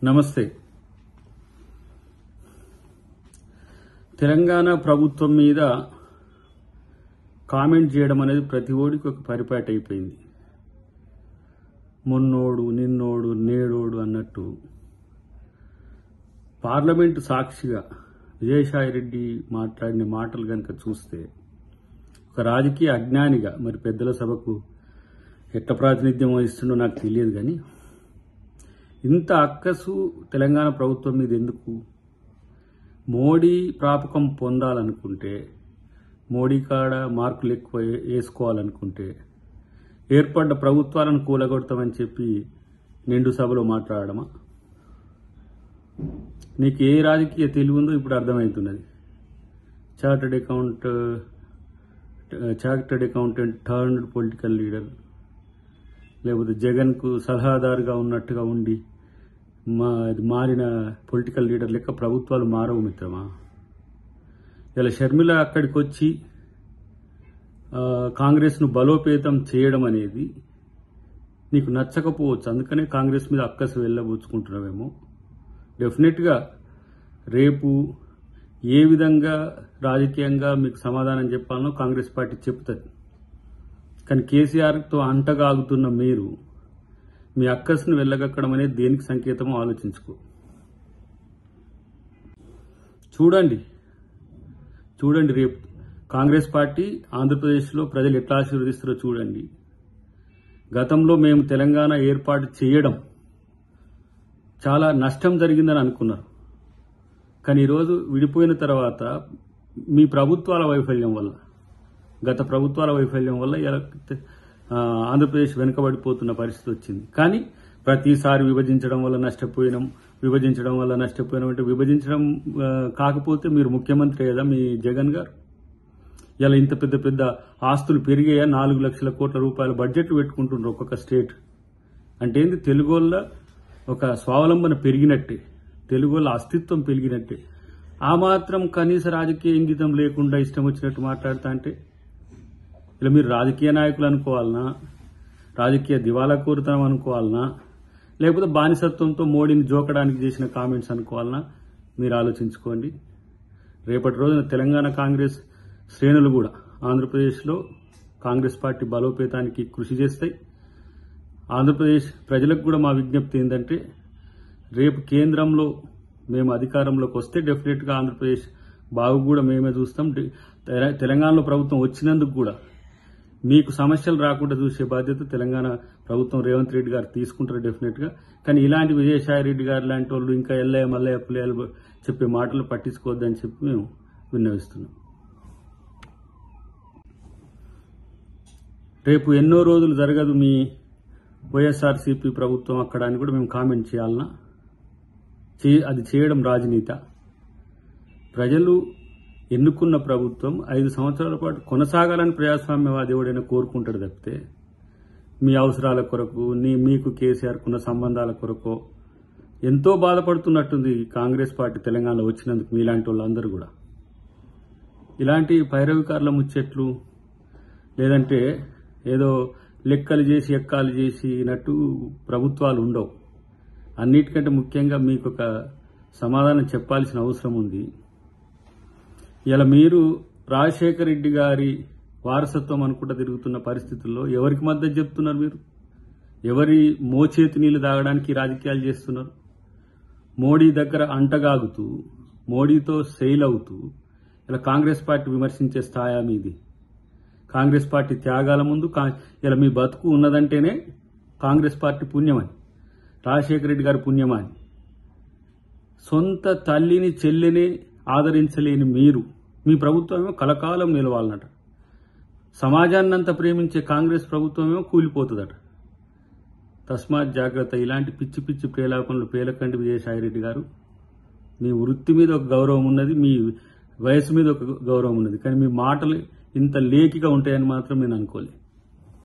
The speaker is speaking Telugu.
నమస్తే. తెలంగాణ ప్రభుత్వం మీద కామెంట్ చేయడం అనేది ప్రతి ఓడికి ఒక పరిపాటి అయిపోయింది. మొన్నోడు, నిన్నోడు, నేడోడు అన్నట్టు పార్లమెంటు సాక్షిగా విజయసాయిరెడ్డి మాట్లాడిన మాటలు కనుక చూస్తే ఒక రాజకీయ అజ్ఞానిగా, మరి పెద్దల సభకు ఎట్ట ప్రాతినిధ్యం వహిస్తుండో నాకు తెలియదు, కానీ ఇంత అక్కసు తెలంగాణ ప్రభుత్వం మీద ఎందుకు? మోడీ ప్రాపకం పొందాలనుకుంటే, మోడీ కాడ మార్కులు ఎక్కువ వేసుకోవాలనుకుంటే ఏర్పడ్డ ప్రభుత్వాలను కూలగొడతామని చెప్పి నిండు సభలో మాట్లాడమా? నీకు ఏ రాజకీయ తెలివి ఉందో ఇప్పుడు అర్థమవుతున్నది. Chartered accountant turned political leader, లేకపోతే జగన్కు సలహాదారుగా ఉన్నట్టుగా ఉండి మారిన పొలిటికల్ లీడర్ లెక్క ప్రభుత్వాలు మారవు మిత్రమా. ఇలా షర్మిల అక్కడికి వచ్చి కాంగ్రెస్ను బలోపేతం చేయడం అనేది నీకు నచ్చకపోవచ్చు, అందుకనే కాంగ్రెస్ మీద అక్కసు వెళ్ళబుచ్చుకుంటున్నావేమో. డెఫినెట్గా రేపు ఏ విధంగా రాజకీయంగా మీకు సమాధానం చెప్పాలనో కాంగ్రెస్ పార్టీ చెప్తుంది. కానీ కేసీఆర్తో అంటగాగుతున్న మీరు మీ అక్కస్ను వెళ్ళగక్కడం అనేది దేనికి సంకేతమో ఆలోచించుకో. చూడండి రేపు కాంగ్రెస్ పార్టీ ఆంధ్రప్రదేశ్లో ప్రజలు ఎట్లా ఆశీర్వదిస్తారో చూడండి. గతంలో మేము తెలంగాణ ఏర్పాటు చేయడం చాలా నష్టం జరిగిందని అనుకున్నారు, కానీ ఈరోజు విడిపోయిన తర్వాత మీ ప్రభుత్వాల వైఫల్యం వల్ల, గత ప్రభుత్వాల వైఫల్యం వల్ల ఆంధ్రప్రదేశ్ వెనుకబడిపోతున్న పరిస్థితి వచ్చింది. కానీ ప్రతిసారి విభజించడం వల్ల నష్టపోయినాం అంటే విభజించడం కాకపోతే మీరు ముఖ్యమంత్రి కదా మీ జగన్ గారు. ఇలా ఇంత పెద్ద పెద్ద ఆస్తులు పెరిగాయా? 4 లక్షల కోట్ల రూపాయల బడ్జెట్లు పెట్టుకుంటున్నారు ఒక్కొక్క స్టేట్. అంటే ఏంది? తెలుగోళ్ళ ఒక స్వావలంబన పెరిగినట్టే, తెలుగోళ్ళ అస్తిత్వం పెరిగినట్టే. ఆ మాత్రం కనీస రాజకీయ ఇంగితం లేకుండా ఇష్టం వచ్చినట్టు మాట్లాడుతా అంటే ఇలా మీరు రాజకీయ నాయకులు అనుకోవాలనా, రాజకీయ దివాలాకోరుతనం అనుకోవాలనా, లేకపోతే బానిసత్వంతో మోడీని జోకడానికి చేసిన కామెంట్స్ అనుకోవాలనా? మీరు ఆలోచించుకోండి. రేపటి రోజున తెలంగాణ కాంగ్రెస్ శ్రేణులు కూడా ఆంధ్రప్రదేశ్లో కాంగ్రెస్ పార్టీ బలోపేతానికి కృషి చేస్తాయి. ఆంధ్రప్రదేశ్ ప్రజలకు కూడా మా విజ్ఞప్తి ఏంటంటే, రేపు కేంద్రంలో మేము అధికారంలోకి వస్తే డెఫినెట్గా ఆంధ్రప్రదేశ్ బాగు కూడా మేమే చూస్తాం. తెలంగాణలో ప్రభుత్వం వచ్చినందుకు కూడా మీకు సమస్యలు రాకుండా చూసే బాధ్యత తెలంగాణ ప్రభుత్వం రేవంత్ రెడ్డి గారు తీసుకుంటారు డెఫినెట్గా. కానీ ఇలాంటి విజయసాయి రెడ్డి గారు లాంటి వాళ్ళు ఇంకా ఎల్లయ్య మల్లయ్య పుల్లయ్య చెప్పే మాటలు పట్టించుకోవద్దని చెప్పి మేము విన్నవిస్తున్నాం. రేపు ఎన్నో రోజులు జరగదు మీ వైఎస్ఆర్సీపీ ప్రభుత్వం అక్కడ అని కూడా మేము కామెంట్ చేయాలన్నా? అది చేయడం రాజనీత? ప్రజలు ఎన్నుకున్న ప్రభుత్వం 5 సంవత్సరాల పాటు కొనసాగాలని ప్రజాస్వామ్యవాది ఎవడైనా కోరుకుంటాడు తప్పితే మీ అవసరాల కొరకు, మీకు కేసీఆర్కున్న సంబంధాల కొరకు ఎంతో బాధపడుతున్నట్టుంది కాంగ్రెస్ పార్టీ తెలంగాణలో వచ్చినందుకు. మీలాంటి వాళ్ళందరూ కూడా ఇలాంటి పైరవికారుల ముచ్చట్లు, లేదంటే ఏదో లెక్కలు చేసి ఎక్కాలు చేసినట్టు ప్రభుత్వాలు ఉండవు. అన్నిటికంటే ముఖ్యంగా మీకు ఒక సమాధానం చెప్పాల్సిన అవసరం ఉంది. ఇలా మీరు రాజశేఖర రెడ్డి గారి వారసత్వం అనుకుంటా తిరుగుతున్న పరిస్థితుల్లో ఎవరికి మద్దతు చెప్తున్నారు? మీరు ఎవరి మోచేతి నీళ్లు తాగడానికి రాజకీయాలు చేస్తున్నారు? మోడీ దగ్గర అంటగాగుతూ, మోడీతో సెయిల్ అవుతూ ఇలా కాంగ్రెస్ పార్టీ విమర్శించే స్థాయి మీది. కాంగ్రెస్ పార్టీ త్యాగాల ముందు ఇలా మీ బతుకు ఉన్నదంటేనే కాంగ్రెస్ పార్టీ పుణ్యమని, రాజశేఖర రెడ్డి గారి పుణ్యమని. సొంత తల్లిని చెల్లిని ఆదరించలేని మీరు, మీ ప్రభుత్వమేమో కలకాలం నిలవాలన్నట. సమాజాన్నంతా ప్రేమించే కాంగ్రెస్ ప్రభుత్వమేమో కూలిపోతుందట. తస్మాత్ జాగ్రత్త. ఇలాంటి పిచ్చి పిచ్చి ప్రేలాపనలు పేలకండి విజయసాయిరెడ్డి గారు. మీ వృత్తి మీద ఒక గౌరవం ఉన్నది, మీ వయసు మీద ఒక గౌరవం ఉన్నది, కానీ మీ మాటలు ఇంత లేకిగా ఉంటాయని మాత్రం నేను అనుకోలేదు.